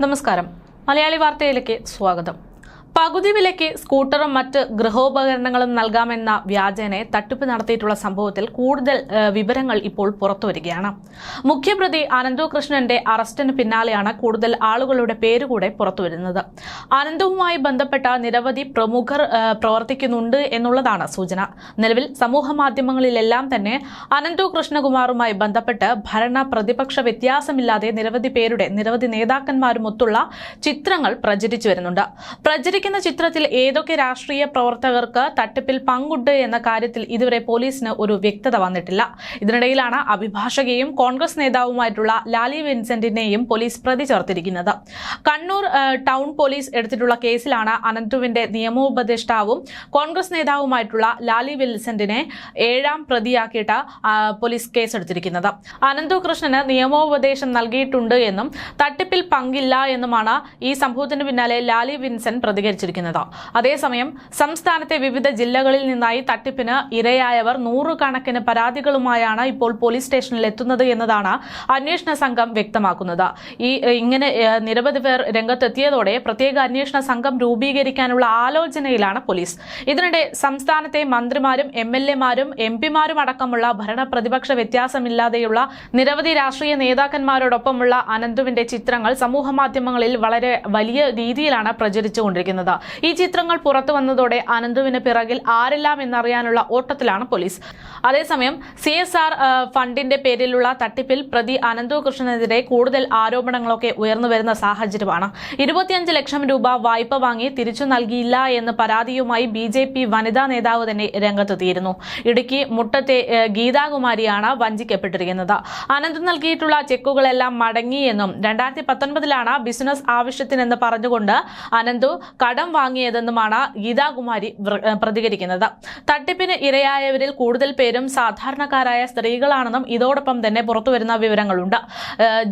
നമസ്കാരം. മലയാളി വാർത്തയിലേക്ക് സ്വാഗതം. പകുതി വിലയ്ക്ക് സ്കൂട്ടറും മറ്റ് ഗൃഹോപകരണങ്ങളും നൽകാമെന്ന വ്യാജേന തട്ടിപ്പ് നടത്തിയിട്ടുള്ള സംഭവത്തിൽ കൂടുതൽ വിവരങ്ങൾ ഇപ്പോൾ പുറത്തുവരികയാണ്. മുഖ്യപ്രതി അനന്തു കൃഷ്ണന്റെ അറസ്റ്റിന് പിന്നാലെയാണ് കൂടുതൽ ആളുകളുടെ പേരുകൂടെ പുറത്തുവരുന്നത്. അനന്തുവുമായി ബന്ധപ്പെട്ട നിരവധി പ്രമുഖർ പ്രവർത്തിക്കുന്നുണ്ട് എന്നുള്ളതാണ് സൂചന. നിലവിൽ സമൂഹ മാധ്യമങ്ങളിലെല്ലാം തന്നെ അനന്തു കൃഷ്ണകുമാറുമായി ബന്ധപ്പെട്ട് ഭരണ പ്രതിപക്ഷ വ്യത്യാസമില്ലാതെ നിരവധി നേതാക്കന്മാരുമൊത്തുള്ള ചിത്രങ്ങൾ പ്രചരിച്ചു വരുന്നുണ്ട്. ചിത്രത്തിൽ ഏതൊക്കെ രാഷ്ട്രീയ പ്രവർത്തകർക്ക് തട്ടിപ്പിൽ പങ്കുണ്ട് എന്ന കാര്യത്തിൽ ഇതുവരെ പോലീസിന് ഒരു വ്യക്തത വന്നിട്ടില്ല. ഇതിനിടയിലാണ് അഭിഭാഷകയും കോൺഗ്രസ് നേതാവുമായിട്ടുള്ള ലാലി വിൻസെന്റിനെയും പോലീസ് പ്രതി ചേർത്തിരിക്കുന്നത്. കണ്ണൂർ ടൗൺ പോലീസ് എടുത്തിട്ടുള്ള കേസിലാണ് അനന്തുവിന്റെ നിയമോപദേഷ്ടാവും കോൺഗ്രസ് നേതാവുമായിട്ടുള്ള ലാലി വിൻസെന്റിനെ 7ാം പ്രതിയാക്കിയിട്ട് പോലീസ് കേസെടുത്തിരിക്കുന്നത്. അനന്തു കൃഷ്ണന് നിയമോപദേശം നൽകിയിട്ടുണ്ട് എന്നും തട്ടിപ്പിൽ പങ്കില്ല എന്നുമാണ് ഈ സംഭവത്തിന് പിന്നാലെ ലാലി വിൻസെന്റ് പ്രതികരിച്ചിരിക്കുന്നത്. അതേസമയം സംസ്ഥാനത്തെ വിവിധ ജില്ലകളിൽ നിന്നായി തട്ടിപ്പിന് ഇരയായവർ നൂറുകണക്കിന് പരാതികളുമായാണ് ഇപ്പോൾ പോലീസ് സ്റ്റേഷനിൽ എത്തുന്നത് എന്നതാണ് അന്വേഷണ സംഘം വ്യക്തമാക്കുന്നത്. ഇങ്ങനെ നിരവധി പേർ രംഗത്തെത്തിയതോടെ പ്രത്യേക അന്വേഷണ സംഘം രൂപീകരിക്കാനുള്ള ആലോചനയിലാണ് പോലീസ്. ഇതിനിടെ സംസ്ഥാനത്തെ മന്ത്രിമാരും MLA-മാരും MP-മാരും അടക്കമുള്ള ഭരണ പ്രതിപക്ഷ വ്യത്യാസമില്ലാതെയുള്ള നിരവധി രാഷ്ട്രീയ നേതാക്കന്മാരോടൊപ്പമുള്ള അനന്തുവിന്റെ ചിത്രങ്ങൾ സമൂഹ മാധ്യമങ്ങളിൽ വളരെ വലിയ രീതിയിലാണ് പ്രചരിച്ചുകൊണ്ടിരിക്കുന്നത്. ഈ ചിത്രങ്ങൾ പുറത്തു വന്നതോടെ അനന്തുവിന് പിറകിൽ ആരെല്ലാം എന്നറിയാനുള്ള ഓട്ടത്തിലാണ് പോലീസ്. അതേസമയം CSR ഫണ്ടിന്റെ പേരിലുള്ള തട്ടിപ്പിൽ പ്രതി അനന്തു കൃഷ്ണനെതിരെ കൂടുതൽ ആരോപണങ്ങളൊക്കെ ഉയർന്നു വരുന്ന സാഹചര്യമാണ്. 25 ലക്ഷം രൂപ വായ്പ വാങ്ങി തിരിച്ചു നൽകിയില്ല എന്ന പരാതിയുമായി BJP വനിതാ നേതാവ് തന്നെ രംഗത്തെത്തിയിരുന്നു. ഇടുക്കി മുട്ടത്തെ ഗീതാകുമാരിയാണ് വഞ്ചിക്കപ്പെട്ടിരിക്കുന്നത്. അനന്തു നൽകിയിട്ടുള്ള ചെക്കുകളെല്ലാം മടങ്ങിയെന്നും 2019 ബിസിനസ് ആവശ്യത്തിനെന്ന് പറഞ്ഞുകൊണ്ട് അനന്തു കടം വാങ്ങിയതെന്നുമാണ് ഗീതാകുമാരി പ്രതികരിക്കുന്നത്. തട്ടിപ്പിന് ഇരയായവരിൽ കൂടുതൽ പേരും സാധാരണക്കാരായ സ്ത്രീകളാണെന്നും ഇതോടൊപ്പം തന്നെ പുറത്തുവരുന്ന വിവരങ്ങളുണ്ട്.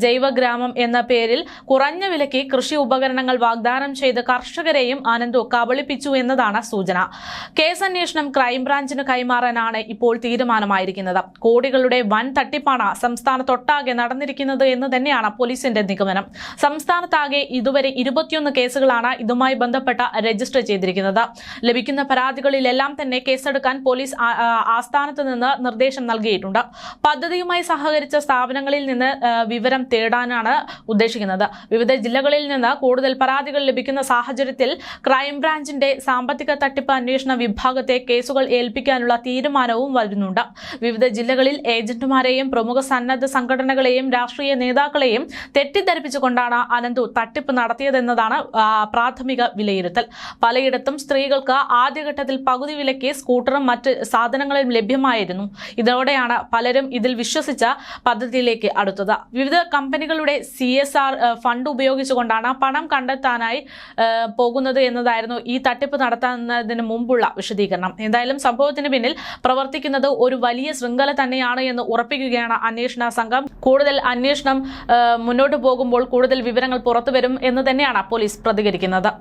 ജൈവഗ്രാമം എന്ന പേരിൽ കുറഞ്ഞ വിലയ്ക്ക് കൃഷി ഉപകരണങ്ങൾ വാഗ്ദാനം ചെയ്ത് കർഷകരെയും അനന്തു കബളിപ്പിച്ചു എന്നതാണ് സൂചന. കേസന്വേഷണം ക്രൈംബ്രാഞ്ചിന് കൈമാറാനാണ് ഇപ്പോൾ തീരുമാനമായിരിക്കുന്നത്. കോടികളുടെ വൻ തട്ടിപ്പാണ് സംസ്ഥാനത്തൊട്ടാകെ നടന്നിരിക്കുന്നത് എന്ന് തന്നെയാണ് പോലീസിന്റെ നിഗമനം. സംസ്ഥാനത്താകെ ഇതുവരെ 21 കേസുകളാണ് ഇതുമായി ബന്ധപ്പെട്ട രജിസ്റ്റർ ചെയ്തിരിക്കുന്നത്. ലഭിക്കുന്ന പരാതികളിലെല്ലാം തന്നെ കേസെടുക്കാൻ പോലീസ് ആസ്ഥാനത്ത് നിന്ന് നിർദ്ദേശം നൽകിയിട്ടുണ്ട്. പദ്ധതിയുമായി സഹകരിച്ച സ്ഥാപനങ്ങളിൽ നിന്ന് വിവരം തേടാനാണ് ഉദ്ദേശിക്കുന്നത്. വിവിധ ജില്ലകളിൽ നിന്ന് കൂടുതൽ പരാതികൾ ലഭിക്കുന്ന സാഹചര്യത്തിൽ ക്രൈംബ്രാഞ്ചിന്റെ സാമ്പത്തിക തട്ടിപ്പ് അന്വേഷണ വിഭാഗത്തെ കേസുകൾ ഏൽപ്പിക്കാനുള്ള തീരുമാനവും വരുന്നുണ്ട്. വിവിധ ജില്ലകളിൽ ഏജന്റുമാരെയും പ്രമുഖ സന്നദ്ധ സംഘടനകളെയും രാഷ്ട്രീയ നേതാക്കളെയും തെറ്റിദ്ധരിപ്പിച്ചുകൊണ്ടാണ് അനന്തു തട്ടിപ്പ് നടത്തിയതെന്നതാണ് പ്രാഥമിക വിലയിരുത്തൽ. പലയിടത്തും സ്ത്രീകൾക്ക് ആദ്യഘട്ടത്തിൽ പകുതി വിലയ്ക്ക് സ്കൂട്ടറും മറ്റ് സാധനങ്ങളും ലഭ്യമായിരുന്നു. ഇതോടെയാണ് പലരും ഇതിൽ വിശ്വസിച്ച പദ്ധതിയിലേക്ക് അടുത്തത്. വിവിധ കമ്പനികളുടെ CSR ഫണ്ട് ഉപയോഗിച്ചുകൊണ്ടാണ് പണം കണ്ടെത്താനായി പോകുന്നത് എന്നതായിരുന്നു ഈ തട്ടിപ്പ് നടത്തുന്നതിന് മുമ്പുള്ള വിശദീകരണം. എന്തായാലും സംഭവത്തിന് പിന്നിൽ പ്രവർത്തിക്കുന്നത് ഒരു വലിയ ശൃംഖല തന്നെയാണ് എന്ന് ഉറപ്പിക്കുകയാണ് അന്വേഷണ സംഘം. കൂടുതൽ അന്വേഷണം മുന്നോട്ട് പോകുമ്പോൾ കൂടുതൽ വിവരങ്ങൾ പുറത്തുവരും എന്ന് തന്നെയാണ് പോലീസ് പ്രതികരിക്കുന്നത്.